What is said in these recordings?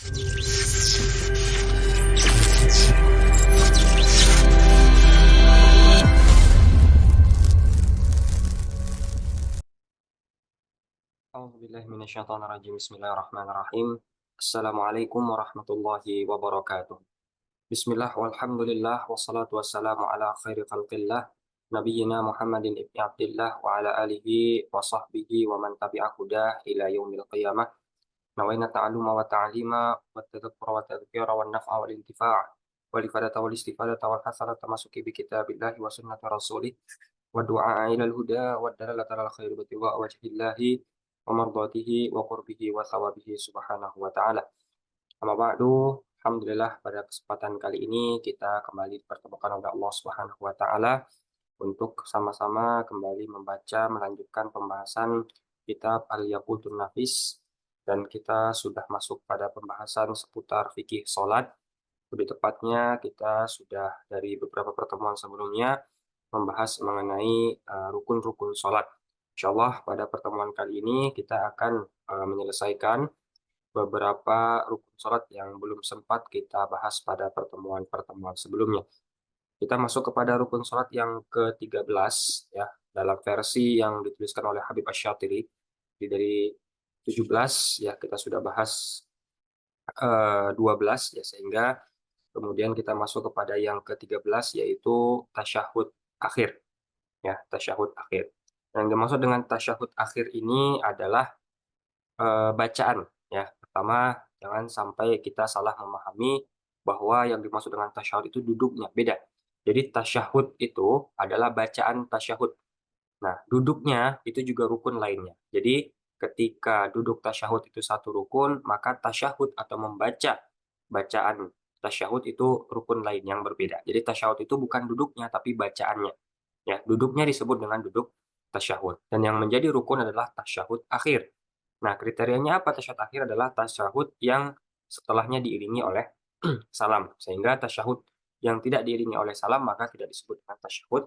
Bismillahirrahmanirrahim. Assalamualaikum warahmatullahi wabarakatuh. Bismillah walhamdulillah wassalatu wassalamu ala khairi khalqillah nabiyyina Muhammadin ibni Abdillah wa ala alihi wa sahbihi wa man tabi'ah hudah ila yaumil qiyamah. Nawaina ta'alluma wa ta'lima wa tadhakkura wa tadhkira wa naf'a wal intifa' wal ifadata wal istifadata wal hasanata masuki bi kitabillahi wa sunnati rasulih wa du'a ila al-huda wa dalalata al khair wa tiwa wajhillahi wa mardatihi wa qurbihi wa thawabihi subhanahu wa ta'ala. Amma ba'du, alhamdulillah pada kesempatan kali ini kita kembali dipertemukan oleh Allah Subhanahu wa taala untuk sama-sama kembali membaca melanjutkan pembahasan kitab Al-Yaqutun Nafis, dan kita sudah masuk pada pembahasan seputar fikih salat. Lebih tepatnya kita sudah dari beberapa pertemuan sebelumnya membahas mengenai rukun-rukun salat. Insyaallah pada pertemuan kali ini kita akan menyelesaikan beberapa rukun sholat yang belum sempat kita bahas pada pertemuan-pertemuan sebelumnya. Kita masuk kepada rukun sholat yang ke-13 ya, dalam versi yang dituliskan oleh Habib Asy-Syatiri. Dari 17 ya kita sudah bahas 12 ya, sehingga kemudian kita masuk kepada yang ke-13 yaitu tasyahud akhir ya, tasyahud akhir. Yang dimaksud dengan tasyahud akhir ini adalah bacaan ya. Pertama, jangan sampai kita salah memahami bahwa yang dimaksud dengan tasyahud itu duduknya, beda. Jadi tasyahud itu adalah bacaan tasyahud. Nah, duduknya itu juga rukun lainnya. Jadi ketika duduk tasyahud itu satu rukun, maka tasyahud atau membaca bacaan tasyahud itu rukun lain yang berbeda. Jadi tasyahud itu bukan duduknya tapi bacaannya. Ya, duduknya disebut dengan duduk tasyahud. Dan yang menjadi rukun adalah tasyahud akhir. Nah, kriterianya apa tasyahud akhir? Adalah tasyahud yang setelahnya diiringi oleh salam. Sehingga tasyahud yang tidak diiringi oleh salam maka tidak disebut dengan tasyahud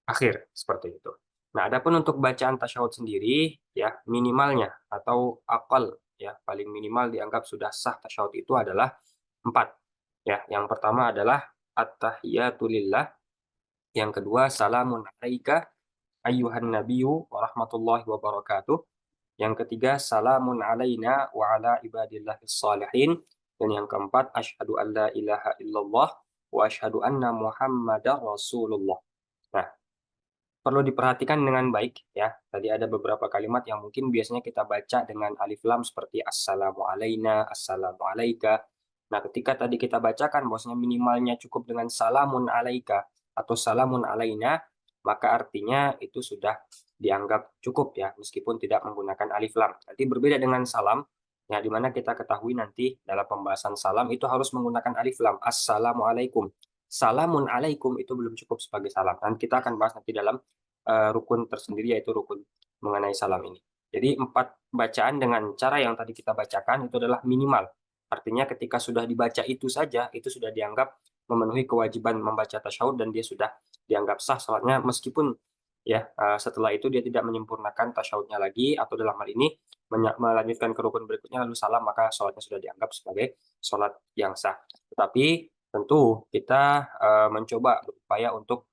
akhir, seperti itu. Nah, adapun untuk bacaan tasyahud sendiri ya, minimalnya atau akal ya, paling minimal dianggap sudah sah tasyahud itu adalah 4. Ya, yang pertama adalah at-tahiyatu lillah, yang kedua salamun alaika ayyuhan nabiyyu wa rahmatullahi wa barakatuh. Yang ketiga, salamun alaina wa ala ibadillahis salihin. Dan yang keempat, asyhadu an la ilaha illallah wa asyhadu anna muhammadar rasulullah. Nah, perlu diperhatikan dengan baik ya. Tadi ada beberapa kalimat yang mungkin biasanya kita baca dengan alif lam seperti assalamu alaina, assalamu alaika. Nah, ketika tadi kita bacakan bahwasanya minimalnya cukup dengan salamun alaika atau salamun alaina, maka artinya itu sudah dianggap cukup ya, meskipun tidak menggunakan alif lam. Nanti berbeda dengan salam, ya, di mana kita ketahui nanti dalam pembahasan salam itu harus menggunakan alif lam. Assalamualaikum. Salamun alaikum itu belum cukup sebagai salam. Dan kita akan bahas nanti dalam rukun tersendiri, yaitu rukun mengenai salam ini. Jadi 4 bacaan dengan cara yang tadi kita bacakan itu adalah minimal. Artinya ketika sudah dibaca itu saja, itu sudah dianggap memenuhi kewajiban membaca tasyahud dan dia sudah dianggap sah salatnya, meskipun ya setelah itu dia tidak menyempurnakan tasyahudnya lagi, atau dalam hal ini melanjutkan ke rukun berikutnya lalu salam, maka salatnya sudah dianggap sebagai salat yang sah. Tetapi tentu kita mencoba berupaya untuk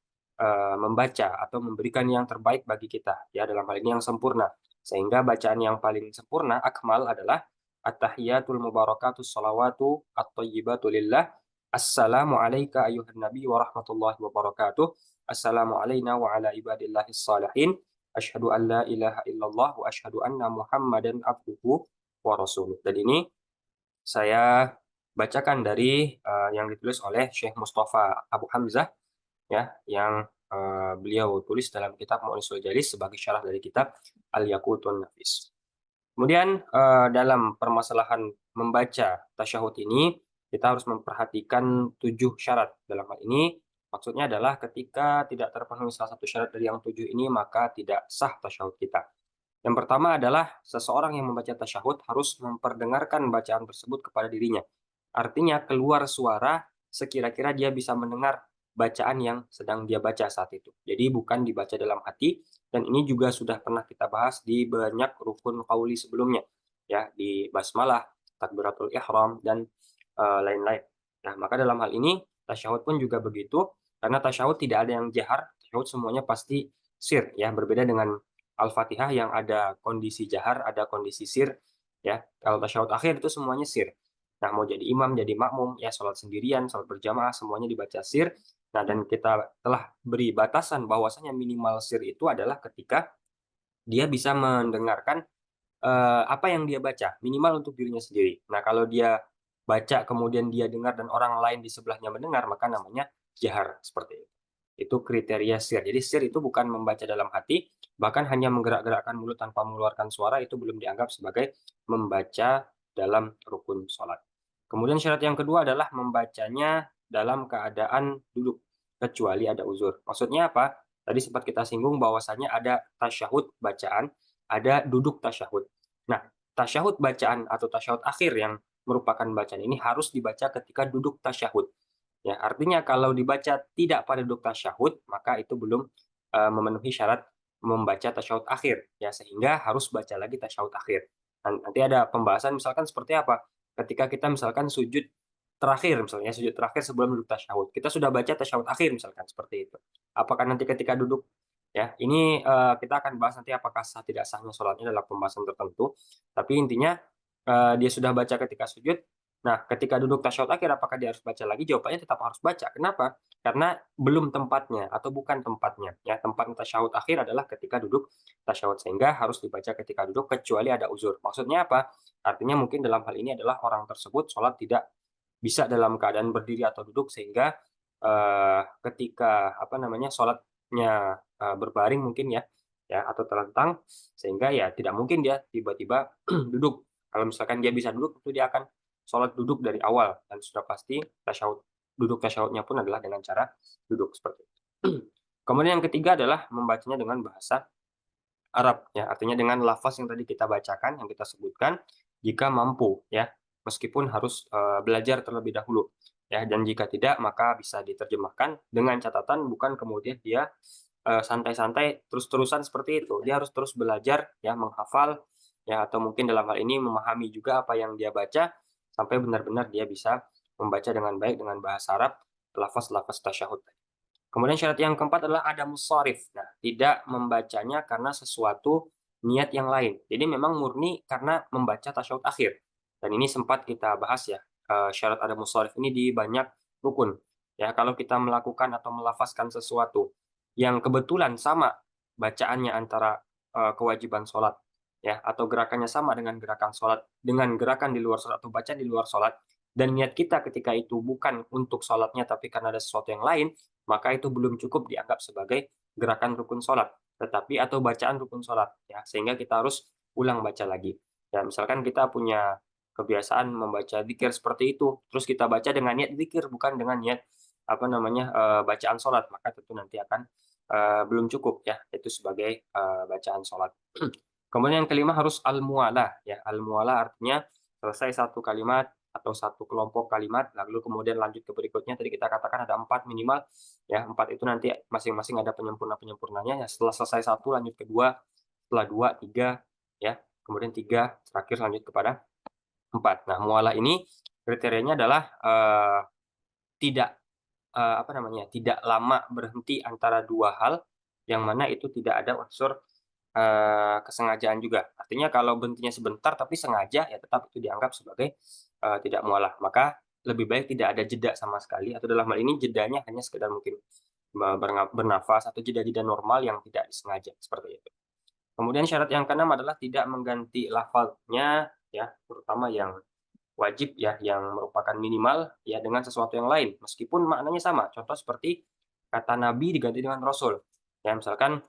membaca atau memberikan yang terbaik bagi kita ya, dalam hal ini yang sempurna, sehingga bacaan yang paling sempurna akmal adalah at-tahiyatul mubarakatus shalawatu at-thayyibatu lillah. Assalamu alayka ayyuhan nabi wa rahmatullahi wa barakatuh. Assalamu alayna wa ala ibadillahis salihin. Asyhadu an la ilaha illallah wa asyhadu anna muhammadan abduhu wa rasuluh. Dan ini saya bacakan dari yang ditulis oleh Syekh Mustafa Abu Hamzah ya, yang beliau tulis dalam kitab Mu'nisul Jalis sebagai syarah dari kitab Al-Yaqutun Nafis. Kemudian dalam permasalahan membaca tasyahud ini kita harus memperhatikan 7 syarat. Dalam hal ini maksudnya adalah ketika tidak terpenuhi salah satu syarat dari yang 7 ini maka tidak sah tasyahud kita. Yang pertama adalah seseorang yang membaca tasyahud harus memperdengarkan bacaan tersebut kepada dirinya. Artinya keluar suara sekira-kira dia bisa mendengar bacaan yang sedang dia baca saat itu. Jadi bukan dibaca dalam hati, dan ini juga sudah pernah kita bahas di banyak rukun qauli sebelumnya ya, di basmalah, takbiratul ihram, dan lain-lain. Nah, maka dalam hal ini tasyahud pun juga begitu, karena tasyahud tidak ada yang jahar, tasyahud semuanya pasti sir, ya, berbeda dengan Al-Fatihah yang ada kondisi jahar, ada kondisi sir, ya. Kalau tasyahud akhir itu semuanya sir. Nah, mau jadi imam, jadi makmum, ya, sholat sendirian, sholat berjamaah, semuanya dibaca sir. Nah, dan kita telah beri batasan bahwasanya minimal sir itu adalah ketika dia bisa mendengarkan apa yang dia baca, minimal untuk dirinya sendiri. Nah, kalau dia baca kemudian dia dengar dan orang lain di sebelahnya mendengar, maka namanya jahar, seperti itu. Itu kriteria sir. Jadi sir itu bukan membaca dalam hati, bahkan hanya menggerak-gerakkan mulut tanpa mengeluarkan suara itu belum dianggap sebagai membaca dalam rukun sholat. Kemudian syarat yang kedua adalah membacanya dalam keadaan duduk, kecuali ada uzur. Maksudnya apa? Tadi sempat kita singgung bahwasanya ada tasyahud bacaan, ada duduk tasyahud. Nah, tasyahud bacaan atau tasyahud akhir yang merupakan bacaan ini harus dibaca ketika duduk tasyahud. Ya, artinya kalau dibaca tidak pada duduk tasyahud, maka itu belum memenuhi syarat membaca tasyahud akhir, ya, sehingga harus baca lagi tasyahud akhir. Nanti ada pembahasan misalkan seperti apa? Ketika kita misalkan sujud terakhir, misalnya sujud terakhir sebelum duduk tasyahud, kita sudah baca tasyahud akhir misalkan seperti itu. Apakah nanti ketika duduk, ya, ini kita akan bahas nanti apakah sah tidak sahnya sholatnya dalam pembahasan tertentu. Tapi intinya dia sudah baca ketika sujud. Nah, ketika duduk tasyahud akhir, apakah dia harus baca lagi? Jawabannya tetap harus baca. Kenapa? Karena belum tempatnya atau bukan tempatnya. Ya, tempat tasyahud akhir adalah ketika duduk tasyahud, sehingga harus dibaca ketika duduk kecuali ada uzur. Maksudnya apa? Artinya mungkin dalam hal ini adalah orang tersebut sholat tidak bisa dalam keadaan berdiri atau duduk, sehingga ketika apa namanya sholatnya berbaring mungkin, ya, atau terlentang, sehingga ya tidak mungkin dia tiba-tiba duduk. Kalau misalkan dia bisa duduk, itu dia akan sholat duduk dari awal, dan sudah pasti tasyahud, duduk tasyahudnya pun adalah dengan cara duduk seperti itu. Kemudian yang ketiga adalah membacanya dengan bahasa Arab, ya, artinya dengan lafaz yang tadi kita bacakan, yang kita sebutkan, jika mampu, ya, meskipun harus belajar terlebih dahulu, ya, dan jika tidak maka bisa diterjemahkan dengan catatan bukan kemudian dia santai-santai terus-terusan seperti itu. Dia harus terus belajar, ya, menghafal, ya, atau mungkin dalam hal ini memahami juga apa yang dia baca sampai benar-benar dia bisa membaca dengan baik dengan bahasa Arab, lafaz-lafaz tasyahud. Kemudian syarat yang keempat adalah adamus sharif. Nah, tidak membacanya karena sesuatu niat yang lain. Jadi memang murni karena membaca tasyahud akhir. Dan ini sempat kita bahas, ya, syarat adamus sharif ini di banyak rukun. Ya, kalau kita melakukan atau melafazkan sesuatu yang kebetulan sama bacaannya antara kewajiban sholat, ya, atau gerakannya sama dengan gerakan sholat, dengan gerakan di luar sholat atau bacaan di luar sholat, dan niat kita ketika itu bukan untuk sholatnya tapi karena ada sesuatu yang lain, maka itu belum cukup dianggap sebagai gerakan rukun sholat, tetapi atau bacaan rukun sholat, ya, sehingga kita harus ulang baca lagi. Ya, misalkan kita punya kebiasaan membaca zikir seperti itu, terus kita baca dengan niat zikir, bukan dengan niat apa namanya bacaan sholat, maka tentu nanti akan belum cukup, ya, itu sebagai bacaan sholat. Kemudian yang kelima harus al-mualah, ya, al-mualah artinya selesai satu kalimat atau satu kelompok kalimat, lalu kemudian lanjut ke berikutnya. Tadi kita katakan ada 4 minimal, ya, 4 itu nanti masing-masing ada penyempurna-penyempurnanya, ya, setelah selesai satu lanjut kedua, setelah dua, tiga, ya, kemudian tiga, terakhir lanjut kepada 4. Nah, mualah ini kriterianya adalah tidak apa namanya, tidak lama berhenti antara dua hal, yang mana itu tidak ada unsur kesengajaan juga. Artinya kalau berhentinya sebentar tapi sengaja, ya tetap itu dianggap sebagai tidak mualah. Maka lebih baik tidak ada jeda sama sekali, atau dalam hal ini jedanya hanya sekedar mungkin bernafas atau jeda-jeda normal yang tidak disengaja, seperti itu. Kemudian syarat yang keenam adalah tidak mengganti lafalnya, ya, terutama yang wajib, ya, yang merupakan minimal, ya, dengan sesuatu yang lain meskipun maknanya sama. Contoh seperti kata nabi diganti dengan rasul. Ya, misalkan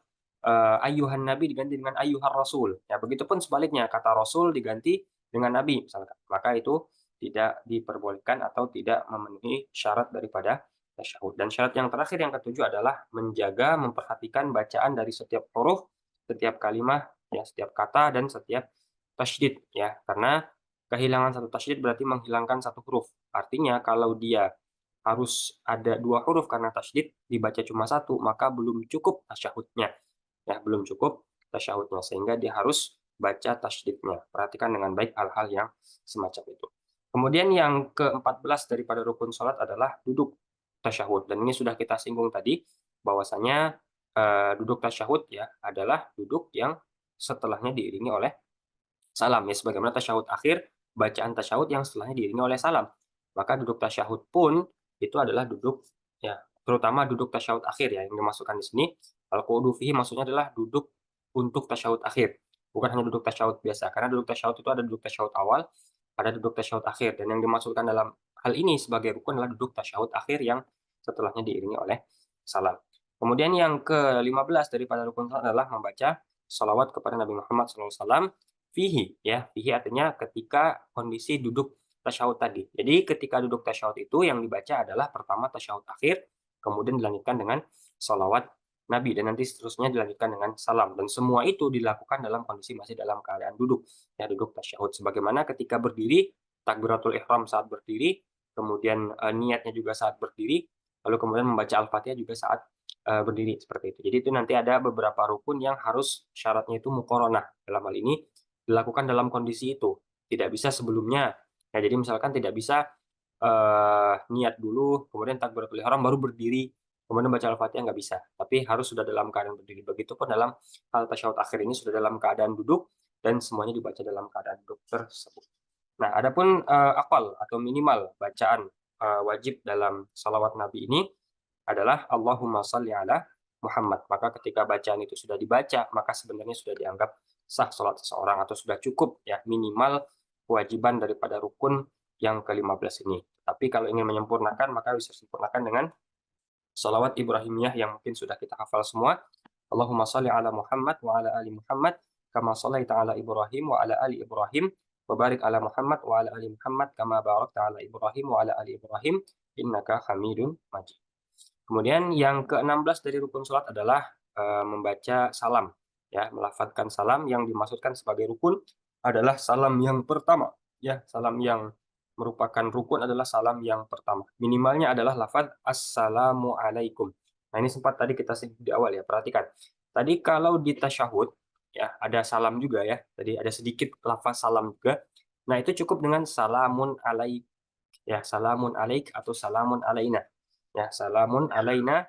ayyuhan nabi diganti dengan ayyuhar rasul. Ya, begitupun sebaliknya kata rasul diganti dengan nabi misalkan. Maka itu tidak diperbolehkan atau tidak memenuhi syarat daripada tasyahud. Dan syarat yang terakhir yang ketujuh adalah menjaga, memperhatikan bacaan dari setiap huruf, setiap kalimat, ya, setiap kata dan setiap tasydid, ya. Karena kehilangan satu tasydid berarti menghilangkan satu huruf. Artinya kalau dia harus ada 2 huruf karena tasydid, dibaca cuma satu, maka belum cukup tasyahudnya. Ya, belum cukup tasyahudnya, sehingga dia harus baca tasydidnya. Perhatikan dengan baik hal-hal yang semacam itu. Kemudian yang ke-14 daripada rukun sholat adalah duduk tasyahud. Dan ini sudah kita singgung tadi, bahwasanya duduk tasyahud ya adalah duduk yang setelahnya diiringi oleh salam ya, sebagaimana tasyahud akhir, bacaan tasyahud yang setelahnya diiringi oleh salam. Maka duduk tasyahud pun itu adalah duduk ya, terutama duduk tasyahud akhir ya yang dimasukkan di sini. Al-qu'udu fihi maksudnya adalah duduk untuk tasyahud akhir, bukan hanya duduk tasyahud biasa. Karena duduk tasyahud itu ada duduk tasyahud awal, ada duduk tasyahud akhir, dan yang dimasukkan dalam hal ini sebagai rukun adalah duduk tasyahud akhir yang setelahnya diiringi oleh salam. Kemudian yang ke-15 daripada rukun salat adalah membaca shalawat kepada Nabi Muhammad SAW. Fihi ya, fihi artinya ketika kondisi duduk tasyahud tadi. Jadi ketika duduk tasyahud itu yang dibaca adalah pertama tasyahud akhir, kemudian dilanjutkan dengan shalawat Nabi, dan nanti seterusnya dilanjutkan dengan salam. Dan semua itu dilakukan dalam kondisi masih dalam keadaan duduk, ya duduk tasyahud. Sebagaimana ketika berdiri, takbiratul ihram saat berdiri, kemudian niatnya juga saat berdiri, lalu kemudian membaca Al-Fatihah juga saat berdiri seperti itu. Jadi itu nanti ada beberapa rukun yang harus syaratnya itu muqaranah. Dalam hal ini dilakukan dalam kondisi itu, tidak bisa sebelumnya. Ya, jadi misalkan tidak bisa niat dulu, kemudian takbiratul ihram baru berdiri, kemudian baca Al-Fatihah, nggak bisa. Tapi harus sudah dalam keadaan berdiri. Begitupun dalam hal tasyahud akhir ini sudah dalam keadaan duduk dan semuanya dibaca dalam keadaan duduk tersebut. Nah, adapun akal atau minimal bacaan wajib dalam salawat Nabi ini adalah Allahumma shalli ala Muhammad. Maka ketika bacaan itu sudah dibaca, maka sebenarnya sudah dianggap sah salat seseorang atau sudah cukup ya minimal kewajiban daripada rukun yang ke-15 ini. Tapi kalau ingin menyempurnakan maka bisa sempurnakan dengan salawat Ibrahimiyah yang mungkin sudah kita hafal semua. Allahumma shalli ala Muhammad wa ala ali Muhammad kama shallaita ala Ibrahim wa ala ali Ibrahim wa barik ala Muhammad wa ala ali Muhammad kama barakta ala Ibrahim wa ala ali Ibrahim innaka Hamidun Majid. Kemudian yang ke-16 dari rukun sholat adalah membaca salam, ya, melafadzkan salam. Yang dimaksudkan sebagai rukun adalah salam yang pertama, ya, salam yang merupakan rukun adalah salam yang pertama. Minimalnya adalah lafadz assalamu alaikum. Nah, ini sempat tadi kita singgung di awal ya, perhatikan. Tadi kalau di tasyahud, ya, ada salam juga ya, tadi ada sedikit lafaz salam juga. Nah, itu cukup dengan salamun alaik, ya, salamun alaik atau salamun alaina. Ya, salamun alaina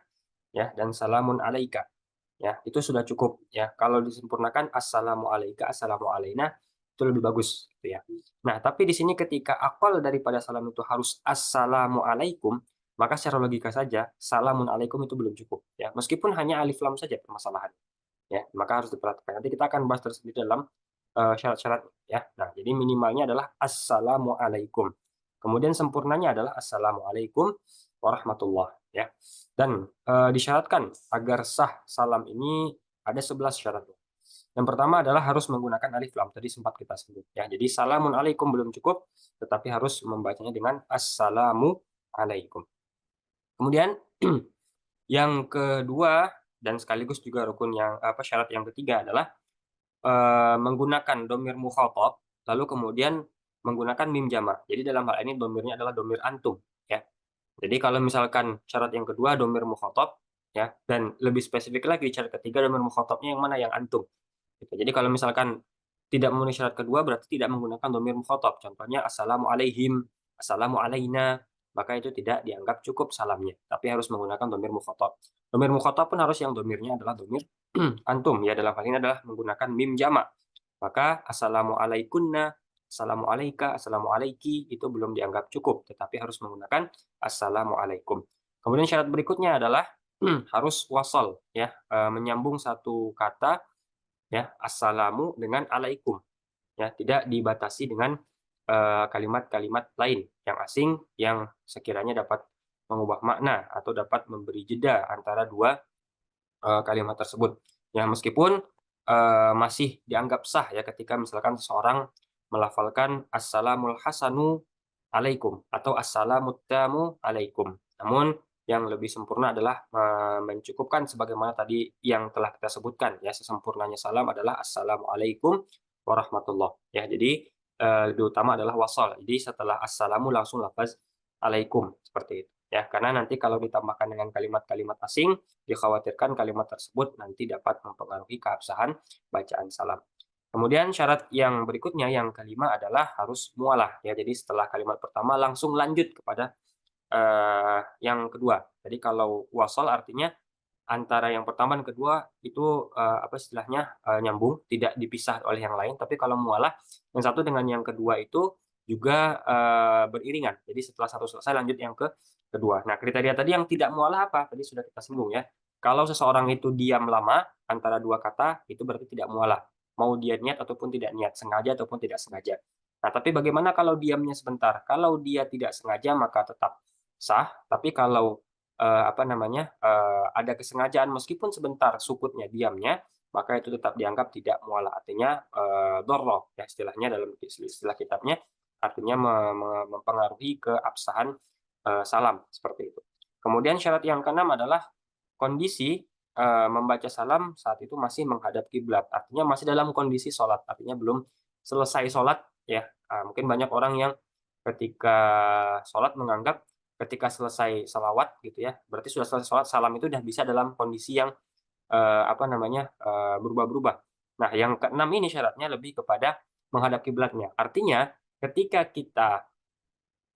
ya dan salamun alaika. Ya, itu sudah cukup ya. Kalau disempurnakan assalamu alaika, assalamu alaina itu lebih bagus gitu ya. Nah, tapi di sini ketika akal daripada salam itu harus assalamu alaikum, maka secara logika saja salamun alaikum itu belum cukup ya. Meskipun hanya alif lam saja permasalahan. Ya, maka harus diperhatikan. Nanti kita akan bahas tersebut dalam syarat-syarat ya. Nah, jadi minimalnya adalah assalamu alaikum. Kemudian sempurnanya adalah assalamualaikum warahmatullah ya. Dan disyaratkan agar sah salam ini ada 11 syaratnya. Yang pertama adalah harus menggunakan alif lam, tadi sempat kita sebut ya. Jadi salamun alaikum belum cukup, tetapi harus membacanya dengan assalamu alaikum. Kemudian yang kedua dan sekaligus juga rukun yang syarat yang ketiga adalah menggunakan domir mukhatab lalu kemudian menggunakan mim jama'. Jadi dalam hal ini domirnya adalah domir antum ya. Jadi kalau misalkan syarat yang kedua domir mukhatab ya, dan lebih spesifik lagi syarat ketiga domir mukhatabnya yang mana, yang antum. Gitu. Jadi kalau misalkan tidak memenuhi syarat kedua berarti tidak menggunakan domir mukhatab. Contohnya assalamu alaihim, assalamu alaina, maka itu tidak dianggap cukup salamnya, tapi harus menggunakan domir mukhatab. Domir mukhatab pun harus yang domirnya adalah domir antum ya, dalam hal ini adalah menggunakan mim jama'. Maka assalamu alaikunna, assalamu alaika, assalamu alaiki itu belum dianggap cukup, tetapi harus menggunakan assalamu alaikum. Kemudian syarat berikutnya adalah harus wasal ya, menyambung satu kata ya, assalamu dengan alaikum ya, tidak dibatasi dengan kalimat-kalimat lain yang asing yang sekiranya dapat mengubah makna atau dapat memberi jeda antara dua kalimat tersebut. Ya, meskipun masih dianggap sah ya ketika misalkan seseorang melafalkan assalamul hasanu alaikum atau assalamut tamu alaikum. Namun yang lebih sempurna adalah mencukupkan sebagaimana tadi yang telah kita sebutkan ya, sesempurnanya salam adalah assalamualaikum warahmatullah ya. Jadi lebih utama adalah wasal. Jadi setelah assalamu langsung lafaz alaikum seperti itu ya, karena nanti kalau ditambahkan dengan kalimat-kalimat asing dikhawatirkan kalimat tersebut nanti dapat mempengaruhi keabsahan bacaan salam. Kemudian syarat yang berikutnya, yang kelima adalah harus mualah, ya. Jadi setelah kalimat pertama langsung lanjut kepada, yang kedua. Jadi kalau wasal artinya antara yang pertama dan kedua itu, apa istilahnya, nyambung, tidak dipisah oleh yang lain. Tapi kalau mualah, yang satu dengan yang kedua itu juga, beriringan. Jadi setelah satu selesai lanjut yang kedua. Nah, kriteria tadi yang tidak mualah apa? Tadi sudah kita singgung ya. Kalau seseorang itu diam lama antara 2 kata, itu berarti tidak mualah. Mau dia niat ataupun tidak niat, sengaja ataupun tidak sengaja. Nah, tapi bagaimana kalau diamnya sebentar? Kalau dia tidak sengaja maka tetap sah, tapi kalau apa namanya, ada kesengajaan meskipun sebentar sukutnya, diamnya, maka itu tetap dianggap tidak mualah. Artinya, dharra ya istilahnya dalam istilah kitabnya, artinya mempengaruhi keabsahan, salam, seperti itu. Kemudian syarat yang keenam adalah kondisi, membaca salam saat itu masih menghadap kiblat, artinya masih dalam kondisi sholat, artinya belum selesai sholat ya. Mungkin banyak orang yang ketika sholat menganggap ketika selesai salawat gitu ya, berarti sudah selesai sholat, salam itu udah bisa dalam kondisi yang, apa namanya, berubah-berubah. Nah, yang keenam ini syaratnya lebih kepada menghadap kiblatnya. Artinya ketika kita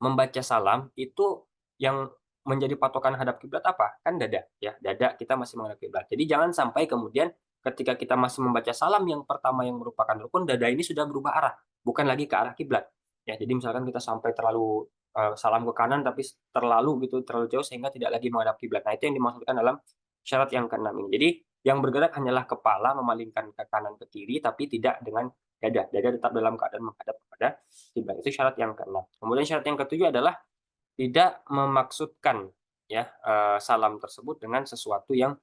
membaca salam itu yang menjadi patokan hadap kiblat apa? Kan dada ya, dada kita masih menghadap kiblat. Jadi jangan sampai kemudian ketika kita masih membaca salam yang pertama yang merupakan rukun, dada ini sudah berubah arah, bukan lagi ke arah kiblat. Ya, jadi misalkan kita sampai terlalu, salam ke kanan tapi terlalu gitu, terlalu jauh sehingga tidak lagi menghadap kiblat. Nah, itu yang dimaksudkan dalam syarat yang keenam ini. Jadi yang bergerak hanyalah kepala memalingkan ke kanan ke kiri tapi tidak dengan dada. Dada tetap dalam keadaan menghadap kepada kiblat. Itu syarat yang keenam. Kemudian syarat yang ketujuh adalah tidak memaksudkan ya, salam tersebut dengan sesuatu yang,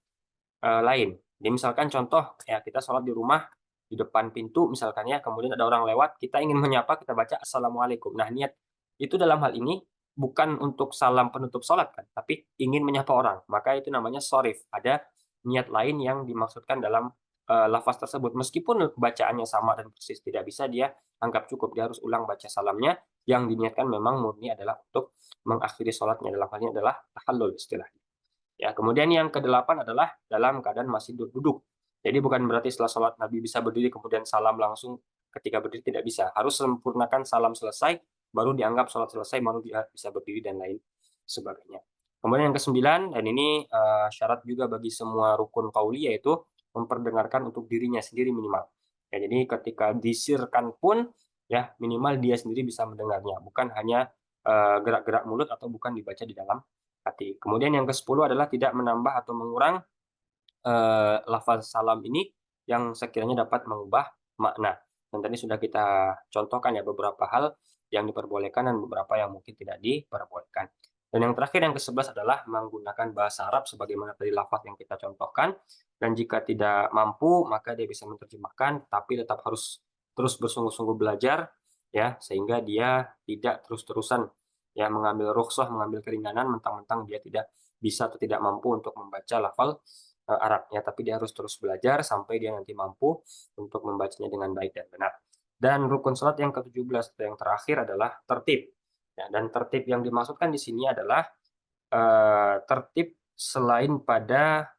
lain. Jadi misalkan contoh, ya kita sholat di rumah, di depan pintu misalkan ya, kemudian ada orang lewat, kita ingin menyapa, kita baca "Assalamualaikum". Nah, niat itu dalam hal ini bukan untuk salam penutup sholat kan, tapi ingin menyapa orang, maka itu namanya shorif. Ada niat lain yang dimaksudkan dalam, lafaz tersebut. Meskipun bacaannya sama dan persis, tidak bisa dia anggap cukup, dia harus ulang baca salamnya, yang diniatkan memang murni adalah untuk mengakhiri sholatnya, dalam hal ini adalah tahallul istilahnya. Ya, kemudian yang kedelapan adalah dalam keadaan masih duduk. Jadi bukan berarti setelah sholat Nabi bisa berdiri kemudian salam langsung ketika berdiri, tidak bisa. Harus sempurnakan salam selesai, baru dianggap sholat selesai, baru dia bisa berdiri dan lain sebagainya. Kemudian yang kesembilan, dan ini syarat juga bagi semua rukun qauli, yaitu memperdengarkan untuk dirinya sendiri minimal. Ya, jadi ketika disirkan pun ya minimal dia sendiri bisa mendengarnya, bukan hanya gerak-gerak mulut atau bukan dibaca di dalam hati. Kemudian yang ke-10 adalah tidak menambah atau mengurang, lafaz salam ini yang sekiranya dapat mengubah makna. Dan tadi sudah kita contohkan ya beberapa hal yang diperbolehkan dan beberapa yang mungkin tidak diperbolehkan. Dan yang terakhir yang ke-11 adalah menggunakan bahasa Arab sebagaimana tadi lafaz yang kita contohkan, dan jika tidak mampu maka dia bisa menerjemahkan, tapi tetap harus terus bersungguh-sungguh belajar ya, sehingga dia tidak terus-terusan ya mengambil rukhsah, mengambil keringanan mentang-mentang dia tidak bisa atau tidak mampu untuk membaca lafal Arab ya, tapi dia harus terus belajar sampai dia nanti mampu untuk membacanya dengan baik dan benar. Dan rukun salat yang ke-17 atau yang terakhir adalah tertib. Ya, dan tertib yang dimaksudkan di sini adalah, tertib selain pada,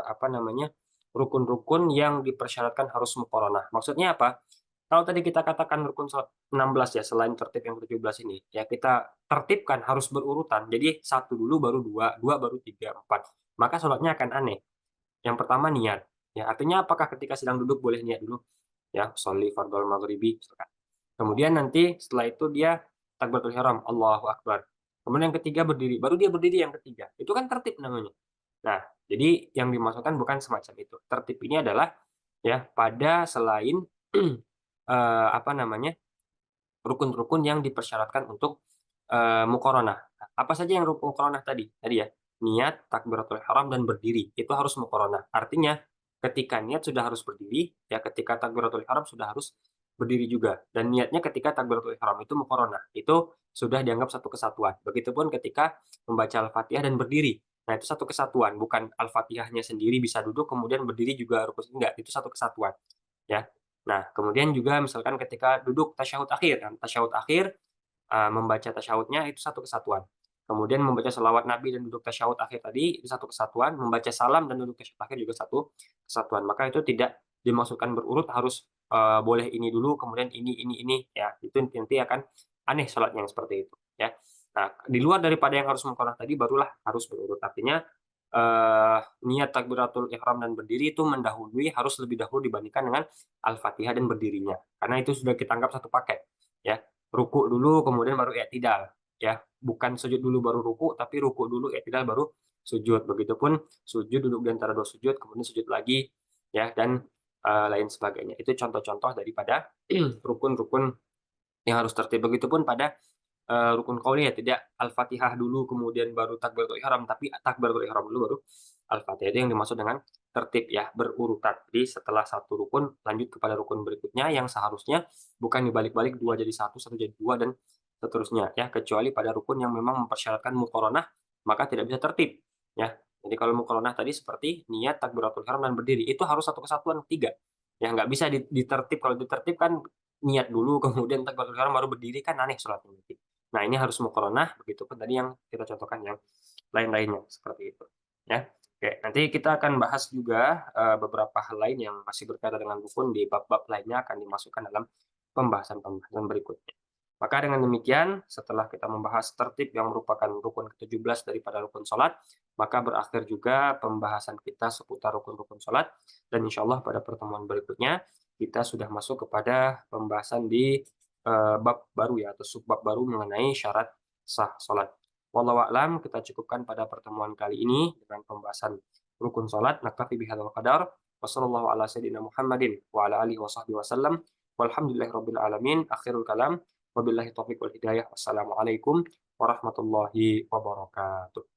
apa namanya, rukun-rukun yang dipersyaratkan harus muqaranah. Maksudnya apa? Kalau tadi kita katakan rukun salat 16 ya, selain tertib yang ke-17 ini, ya kita tertibkan harus berurutan. Jadi satu dulu baru dua, dua baru tiga, empat. Maka salatnya akan aneh. Yang pertama niat, ya artinya apakah ketika sedang duduk boleh niat dulu? Ya, sholli fardhol maghribi misalkan. Kemudian nanti setelah itu dia takbiratul ihram, Allahu akbar. Kemudian yang ketiga berdiri, baru dia berdiri yang ketiga. Itu kan tertib namanya. Nah, jadi yang dimaksudkan bukan semacam itu. Tertib ini adalah ya pada selain apa namanya, rukun-rukun yang dipersyaratkan untuk, muqaranah. Nah, apa saja yang rukun muqaranah tadi? Tadi ya, niat, takbiratul ihram, dan berdiri, itu harus muqaranah. Artinya, ketika niat sudah harus berdiri, ya ketika takbiratul ihram sudah harus berdiri juga, dan niatnya ketika takbiratul ihram itu muqaranah, itu sudah dianggap satu kesatuan. Begitupun ketika membaca Al-Fatihah dan berdiri. Nah, itu satu kesatuan, bukan Al-Fatihahnya sendiri bisa duduk, kemudian berdiri juga rukun, enggak, itu satu kesatuan, ya. Nah, kemudian juga misalkan ketika duduk tasyahud akhir kan, tasyahud akhir, membaca tasyahudnya itu satu kesatuan. Kemudian membaca selawat Nabi dan duduk tasyahud akhir tadi itu satu kesatuan, membaca salam dan duduk tasyahud akhir juga satu kesatuan. Maka itu tidak dimaksudkan berurut harus boleh ini dulu, kemudian ini, ya itu nanti akan aneh sholatnya yang seperti itu, ya. Nah, di luar daripada yang harus muqarrah tadi barulah harus berurut. Artinya, niat takbiratul ihram dan berdiri itu mendahului harus lebih dahulu dibandingkan dengan Al-Fatihah dan berdirinya. Karena itu sudah kita anggap satu paket, ya. Ruku' dulu kemudian baru i'tidal, ya. Bukan sujud dulu baru ruku', tapi ruku' dulu, i'tidal baru sujud. Begitupun sujud duduk di antara 2 sujud, kemudian sujud lagi, ya, dan, lain sebagainya. Itu contoh-contoh daripada rukun-rukun yang harus tertib. Begitupun pada, rukun qauliyah, tidak Al-Fatihah dulu kemudian baru takbiratul ihram, tapi takbiratul ihram dulu baru Al-Fatihah. Itu yang dimaksud dengan tertib ya, berurutan. Jadi setelah satu rukun lanjut kepada rukun berikutnya yang seharusnya bukan dibalik-balik 2 jadi satu jadi 2 dan seterusnya ya, kecuali pada rukun yang memang mempersyaratkan muqaranah, maka tidak bisa tertib ya. Jadi kalau muqaranah tadi seperti niat, takbiratul ihram dan berdiri, itu harus satu kesatuan 3. Ya nggak bisa ditertib, kalau ditertib kan niat dulu kemudian takbiratul ihram baru berdiri kan aneh sholatnya nanti. Nah, ini harus muqaranah, begitupun tadi yang kita contohkan yang lain-lainnya, seperti itu, ya. Oke, nanti kita akan bahas juga, beberapa hal lain yang masih berkaitan dengan rukun di bab-bab lainnya akan dimasukkan dalam pembahasan-pembahasan berikutnya. Maka dengan demikian, setelah kita membahas tertib yang merupakan rukun ke-17 daripada rukun sholat, maka berakhir juga pembahasan kita seputar rukun-rukun sholat, dan insya Allah pada pertemuan berikutnya, kita sudah masuk kepada pembahasan di bab baru ya atau subbab baru mengenai syarat sah salat. Wallahu a'lam, kita cukupkan pada pertemuan kali ini dengan pembahasan rukun salat. Naktafi bihadzal qadar. Wassallallahu ala sayyidina Muhammadin wa ala alihi washabbihi wasallam. Walhamdulillahirabbil alamin. Akhirul kalam. Wabillahi taufiq wal hidayah. Wassalamualaikum warahmatullahi wabarakatuh.